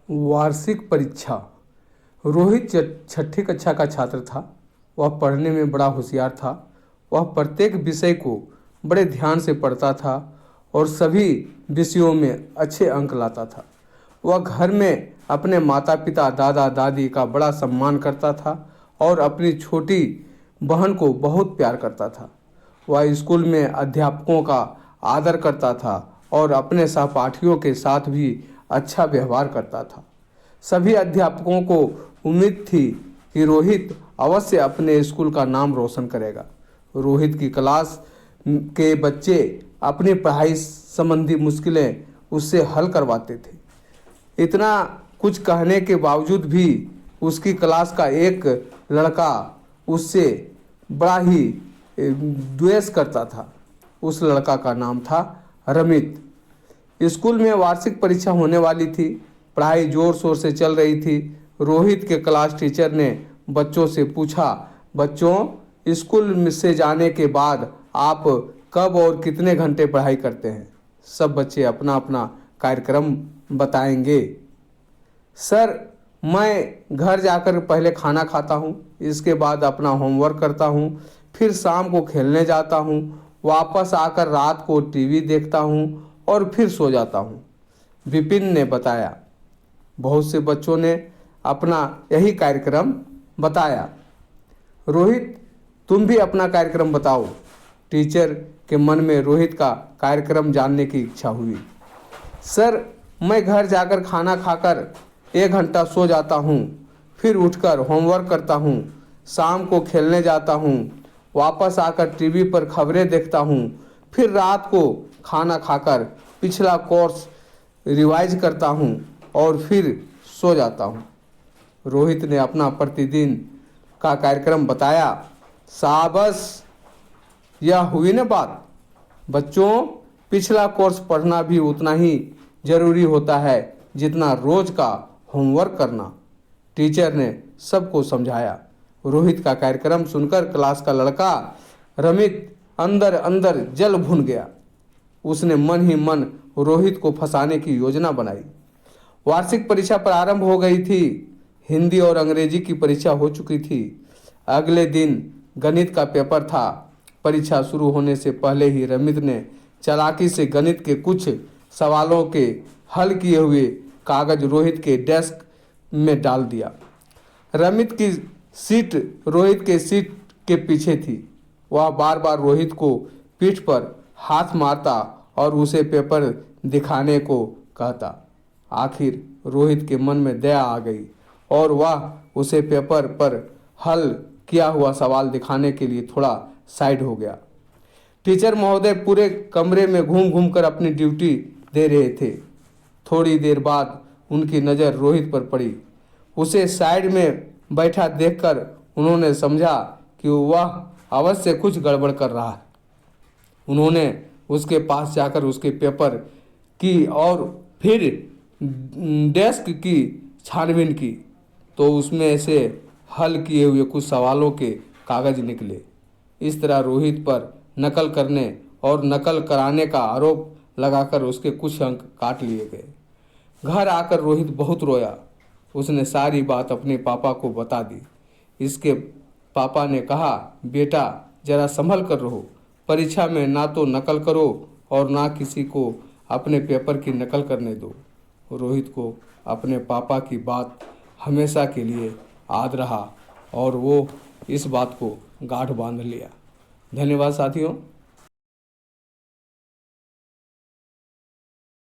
वार्षिक परीक्षा। रोहित छठी कक्षा का छात्र था। वह पढ़ने में बड़ा होशियार था। वह प्रत्येक विषय को बड़े ध्यान से पढ़ता था और सभी विषयों में अच्छे अंक लाता था। वह घर में अपने माता पिता दादा दादी का बड़ा सम्मान करता था और अपनी छोटी बहन को बहुत प्यार करता था। वह स्कूल में अध्यापकों का आदर करता था और अपने सहपाठियों के साथ भी अच्छा व्यवहार करता था। सभी अध्यापकों को उम्मीद थी कि रोहित अवश्य अपने स्कूल का नाम रोशन करेगा। रोहित की क्लास के बच्चे अपनी पढ़ाई संबंधी मुश्किलें उससे हल करवाते थे। इतना कुछ कहने के बावजूद भी उसकी क्लास का एक लड़का उससे बड़ा ही द्वेष करता था। उस लड़का का नाम था रमित। स्कूल में वार्षिक परीक्षा होने वाली थी। पढ़ाई जोर शोर से चल रही थी। रोहित के क्लास टीचर ने बच्चों से पूछा, बच्चों, स्कूल से जाने के बाद आप कब और कितने घंटे पढ़ाई करते हैं? सब बच्चे अपना अपना कार्यक्रम बताएंगे। सर, मैं घर जाकर पहले खाना खाता हूँ, इसके बाद अपना होमवर्क करता हूँ, फिर शाम को खेलने जाता हूँ, वापस आकर रात को टीवी देखता हूँ और फिर सो जाता हूँ, विपिन ने बताया। बहुत से बच्चों ने अपना यही कार्यक्रम बताया। रोहित, तुम भी अपना कार्यक्रम बताओ। टीचर के मन में रोहित का कार्यक्रम जानने की इच्छा हुई। सर, मैं घर जाकर खाना खाकर 1 घंटा सो जाता हूँ, फिर उठकर होमवर्क करता हूँ, शाम को खेलने जाता हूँ, वापस आकर टीवी पर खबरें देखता हूँ, फिर रात को खाना खाकर पिछला कोर्स रिवाइज करता हूँ और फिर सो जाता हूँ। रोहित ने अपना प्रतिदिन का कार्यक्रम बताया। शाबाश, यह हुई न बात। बच्चों, पिछला कोर्स पढ़ना भी उतना ही जरूरी होता है जितना रोज का होमवर्क करना, टीचर ने सबको समझाया। रोहित का कार्यक्रम सुनकर क्लास का लड़का रमित अंदर अंदर जल भुन गया। उसने मन ही मन रोहित को फंसाने की योजना बनाई। वार्षिक परीक्षा प्रारंभ हो गई थी। हिंदी और अंग्रेजी की परीक्षा हो चुकी थी। अगले दिन गणित का पेपर था। परीक्षा शुरू होने से पहले ही रमित ने चालाकी से गणित के कुछ सवालों के हल किए हुए कागज रोहित के डेस्क में डाल दिया। रमित की सीट रोहित के सीट के पीछे थी। वह बार बार रोहित को पीठ पर हाथ मारता और उसे पेपर दिखाने को कहता। आखिर रोहित के मन में दया आ गई और वह उसे पेपर पर हल किया हुआ सवाल दिखाने के लिए थोड़ा साइड हो गया। टीचर महोदय पूरे कमरे में घूम घूम कर अपनी ड्यूटी दे रहे थे। थोड़ी देर बाद उनकी नज़र रोहित पर पड़ी। उसे साइड में बैठा देखकर उन्होंने समझा कि वह अवश्य कुछ गड़बड़ कर रहा है। उन्होंने उसके पास जाकर उसके पेपर की और फिर डेस्क की छानबीन की तो उसमें से हल किए हुए कुछ सवालों के कागज निकले। इस तरह रोहित पर नकल करने और नकल कराने का आरोप लगाकर उसके कुछ अंक काट लिए गए। घर आकर रोहित बहुत रोया। उसने सारी बात अपने पापा को बता दी। इसके पापा ने कहा, बेटा जरा संभल कर रहो, परीक्षा में ना तो नकल करो और ना किसी को अपने पेपर की नकल करने दो। रोहित को अपने पापा की बात हमेशा के लिए याद रहा और वो इस बात को गांठ बांध लिया। धन्यवाद साथियों।